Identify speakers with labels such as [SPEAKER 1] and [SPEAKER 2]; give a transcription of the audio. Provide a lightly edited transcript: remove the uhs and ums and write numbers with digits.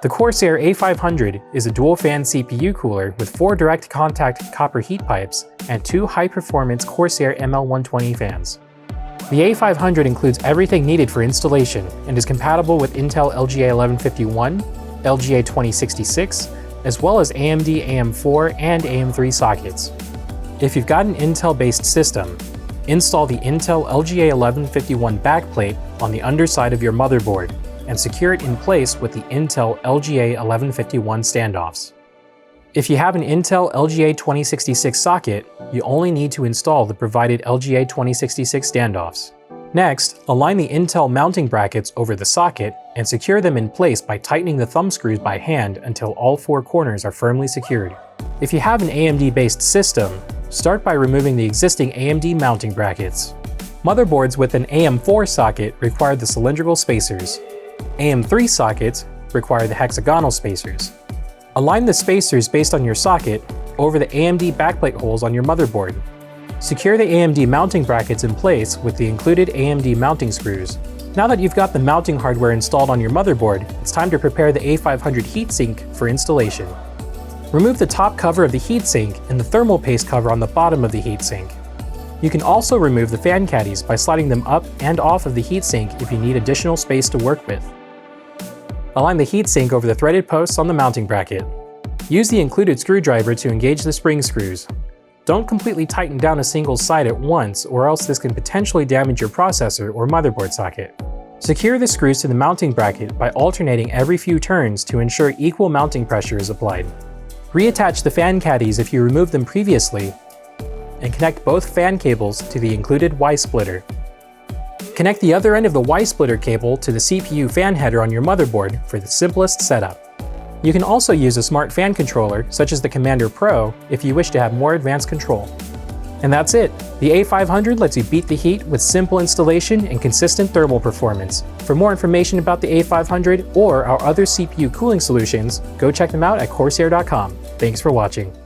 [SPEAKER 1] The CORSAIR A500 is a dual-fan CPU cooler with 4 direct contact copper heat pipes and 2 high-performance CORSAIR ML120 fans. The A500 includes everything needed for installation and is compatible with Intel LGA1151, LGA2066, as well as AMD AM4 and AM3 sockets. If you've got an Intel-based system, install the Intel LGA1151 backplate on the underside of your motherboard and secure it in place with the Intel LGA1151 standoffs. If you have an Intel LGA2066 socket, you only need to install the provided LGA2066 standoffs. Next, align the Intel mounting brackets over the socket and secure them in place by tightening the thumb screws by hand until all 4 corners are firmly secured. If you have an AMD-based system, start by removing the existing AMD mounting brackets. Motherboards with an AM4 socket require the cylindrical spacers. AM3 sockets require the hexagonal spacers. Align the spacers based on your socket over the AMD backplate holes on your motherboard. Secure the AMD mounting brackets in place with the included AMD mounting screws. Now that you've got the mounting hardware installed on your motherboard, it's time to prepare the A500 heatsink for installation. Remove the top cover of the heatsink and the thermal paste cover on the bottom of the heatsink. You can also remove the fan caddies by sliding them up and off of the heatsink if you need additional space to work with. Align the heatsink over the threaded posts on the mounting bracket. Use the included screwdriver to engage the spring screws. Don't completely tighten down a single side at once, or else this can potentially damage your processor or motherboard socket. Secure the screws to the mounting bracket by alternating every few turns to ensure equal mounting pressure is applied. Reattach the fan caddies if you removed them previously, and connect both fan cables to the included Y-splitter. Connect the other end of the Y-splitter cable to the CPU fan header on your motherboard for the simplest setup. You can also use a smart fan controller, such as the Commander Pro, if you wish to have more advanced control. And that's it! The A500 lets you beat the heat with simple installation and consistent thermal performance. For more information about the A500 or our other CPU cooling solutions, go check them out at corsair.com. Thanks for watching.